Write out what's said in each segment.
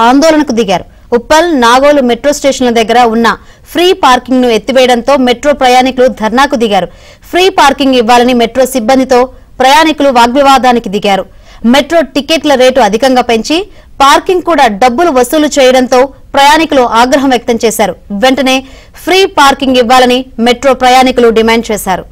ఆందోళనకు దిగారు. ఉప్పల్, నాగోలు మెట్రో స్టేషన్ల దగ్గర ఉన్న ఫ్రీ పార్కింగ్ ను ఎత్తివేయడంతో మెట్రో ప్రయాణికులు ధర్నాకు దిగారు. ఫ్రీ పార్కింగ్ ఇవ్వాలని మెట్రో సిబ్బందితో ప్రయాణికులు వాగ్వివాదానికి దిగారు. మెట్రో టికెట్ల రేటు అధికంగా పెంచి పార్కింగ్ కూడా డబ్బులు వసూలు చేయడంతో ప్రయాణికులు ఆగ్రహం వ్యక్తం చేశారు. వెంటనే ఫ్రీ పార్కింగ్ ఇవ్వాలని మెట్రో ప్రయాణికులు డిమాండ్ చేశారు.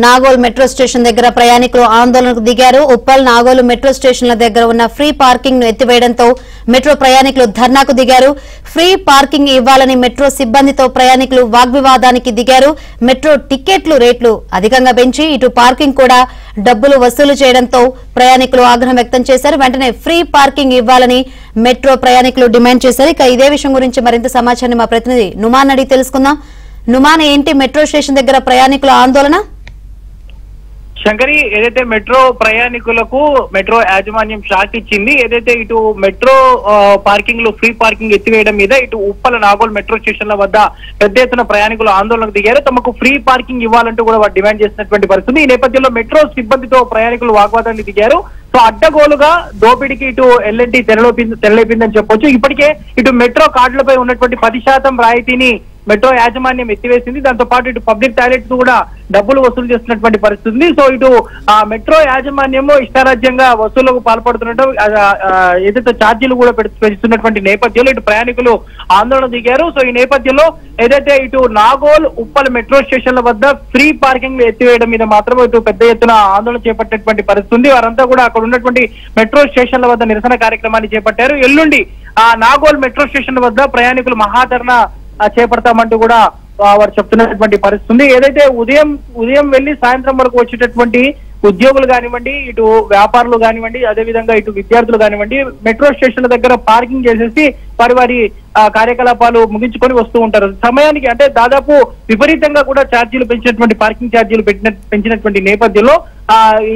నాగోల్ మెట్రో స్టేషన్ దగ్గర ప్రయాణికులు ఆందోళనకు దిగారు. ఉప్పల్, నాగోలు మెట్రో స్టేషన్ల దగ్గర ఉన్న ఫ్రీ పార్కింగ్ ను ఎత్తివేయడంతో మెట్రో ప్రయాణికులు ధర్నాకు దిగారు. ఫ్రీ పార్కింగ్ ఇవ్వాలని మెట్రో సిబ్బందితో ప్రయాణికులు వాగ్వివాదానికి దిగారు. మెట్రో టికెట్లు రేట్లు అధికంగా పెంచి ఇటు పార్కింగ్ కూడా డబ్బులు వసూలు చేయడంతో ప్రయాణికులు ఆగ్రహం వ్యక్తం చేశారు. వెంటనే ఫ్రీ పార్కింగ్ ఇవ్వాలని మెట్రో ప్రయాణికులు డిమాండ్ చేశారు. ఇక ఇదే విషయం గురించి మరింత సమాచారాన్ని మా ప్రతినిధి నుమాన్ అడిగి తెలుసుకుందాం. నుమాన్, ఏంటి మెట్రో స్టేషన్ దగ్గర ప్రయాణికుల ఆందోళన? శంకరి, ఏదైతే మెట్రో ప్రయాణికులకు మెట్రో యాజమాన్యం షాక్ ఇచ్చింది. ఏదైతే ఇటు మెట్రో పార్కింగ్ లో ఫ్రీ పార్కింగ్ ఎత్తివేయడం మీద ఇటు ఉప్పల, నాగోల్ మెట్రో స్టేషన్ల వద్ద పెద్ద ఎత్తున ప్రయాణికులు ఆందోళనకు దిగారు. తమకు ఫ్రీ పార్కింగ్ ఇవ్వాలంటూ కూడా వారు డిమాండ్ చేసినటువంటి పరిస్థితి. ఈ నేపథ్యంలో మెట్రో సిబ్బందితో ప్రయాణికులు వాగ్వాదానికి దిగారు. సో అడ్డగోలుగా దోపిడీకి ఇటు ఎల్ఎన్టీ తెరలేపిందని చెప్పొచ్చు. ఇప్పటికే ఇటు మెట్రో కార్డులపై ఉన్నటువంటి 10% రాయితీని మెట్రో యాజమాన్యం ఎత్తివేసింది. దాంతో పాటు ఇటు పబ్లిక్ టాయిలెట్స్ కూడా డబ్బులు వసూలు చేస్తున్నటువంటి పరిస్థితి. సో ఇటు మెట్రో యాజమాన్యము ఇష్టారాజ్యంగా వసూళ్లకు పాల్పడుతున్నట్టు ఏదైతే ఛార్జీలు కూడా పెంచుతున్నటువంటి నేపథ్యంలో ఇటు ప్రయాణికులు ఆందోళన దిగారు. సో ఈ నేపథ్యంలో ఏదైతే ఇటు నాగోల్, ఉప్పల్ మెట్రో స్టేషన్ల వద్ద ఫ్రీ పార్కింగ్ ఎత్తివేయడం మీద మాత్రం ఇటు పెద్ద ఎత్తున ఆందోళన చేపట్టినటువంటి పరిస్థితి. వారంతా కూడా అక్కడ ఉన్నటువంటి మెట్రో స్టేషన్ల వద్ద నిరసన కార్యక్రమాన్ని చేపట్టారు. ఎల్లుండి నాగోల్ మెట్రో స్టేషన్ వద్ద ప్రయాణికులు మహాధరణ చేపడతామంటూ కూడా వారు చెప్తున్నటువంటి పరిస్థితి. ఏదైతే ఉదయం వెళ్లి సాయంత్రం వరకు వచ్చేటటువంటి ఉద్యోగులు కానివ్వండి, ఇటు వ్యాపారులు కానివ్వండి, అదేవిధంగా ఇటు విద్యార్థులు కానివ్వండి, మెట్రో స్టేషన్ల దగ్గర పార్కింగ్ చేసేసి వారి కార్యకలాపాలు ముగించుకొని వస్తూ ఉంటారు. సమయానికి అంటే దాదాపు విపరీతంగా కూడా ఛార్జీలు పెంచినటువంటి పార్కింగ్ ఛార్జీలు పెంచినటువంటి నేపథ్యంలో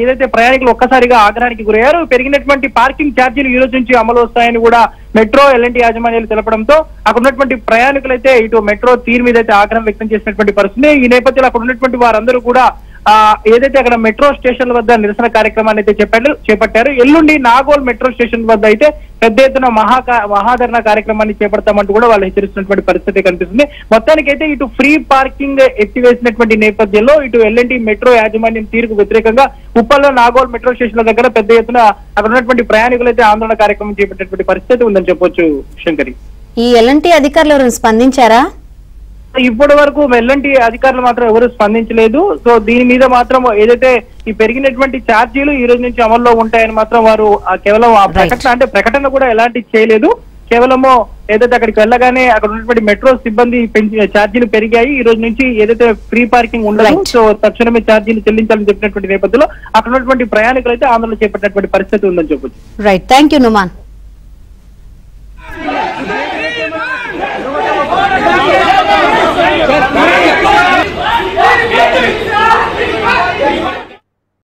ఏదైతే ప్రయాణికులు ఒక్కసారిగా ఆగ్రహానికి గురయ్యారు. పెరిగినటువంటి పార్కింగ్ ఛార్జీలు ఈ రోజు నుంచి అమలు వస్తాయని కూడా మెట్రో, ఎల్ఎన్టీ యాజమాన్యాలు తెలపడంతో అక్కడ ఉన్నటువంటి ప్రయాణికులైతే ఇటు మెట్రో తీరు మీద అయితే ఆగ్రహం వ్యక్తం చేసినటువంటి పరిస్థితి. ఈ నేపథ్యంలో అక్కడ ఉన్నటువంటి వారందరూ కూడా ఏదైతే అక్కడ మెట్రో స్టేషన్ వద్ద నిరసన కార్యక్రమాన్ని అయితే చేపట్టారు. ఎల్లుండి నాగోల్ మెట్రో స్టేషన్ వద్ద అయితే పెద్ద ఎత్తున మహాధరణ కార్యక్రమాన్ని చేపడతామంటూ కూడా వాళ్ళు హెచ్చరిస్తున్నటువంటి పరిస్థితి కనిపిస్తుంది. మొత్తానికైతే ఇటు ఫ్రీ పార్కింగ్ ఎత్తివేసినటువంటి నేపథ్యంలో ఇటు ఎల్ఎన్టీ మెట్రో యాజమాన్యం తీరుకు వ్యతిరేకంగా ఉప్పల్లో, నాగోల్ మెట్రో స్టేషన్ల దగ్గర పెద్ద ఎత్తున అక్కడ ఉన్నటువంటి ప్రయాణికులు అయితే ఆందోళన కార్యక్రమం చేపట్టేటువంటి పరిస్థితి ఉందని చెప్పొచ్చు. శంకరి, ఈ ఎల్ఎన్టీ అధికారులు ఎవరైనా స్పందించారా? ఇప్పటి వరకు ఎల్ఎన్టీ అధికారులు మాత్రం ఎవరు స్పందించలేదు. సో దీని మీద మాత్రం ఏదైతే ఈ పెరిగినటువంటి ఛార్జీలు ఈ రోజు నుంచి అమల్లో ఉంటాయని మాత్రం వారు కేవలం ప్రకటన కూడా ఎలాంటి చేయలేదు. కేవలము ఏదైతే అక్కడికి వెళ్ళగానే అక్కడ ఉన్నటువంటి మెట్రో సిబ్బంది ఛార్జీలు పెరిగాయి, ఈ రోజు నుంచి ఏదైతే ఫ్రీ పార్కింగ్ ఉండదు, సో తక్షణమే ఛార్జీలు చెల్లించాలని చెప్పినటువంటి నేపథ్యంలో అక్కడ ఉన్నటువంటి ప్రయాణికులు అయితే ఆందోళన చేపట్టినటువంటి పరిస్థితి ఉందని చెప్పొచ్చు. Right, thank you Numan.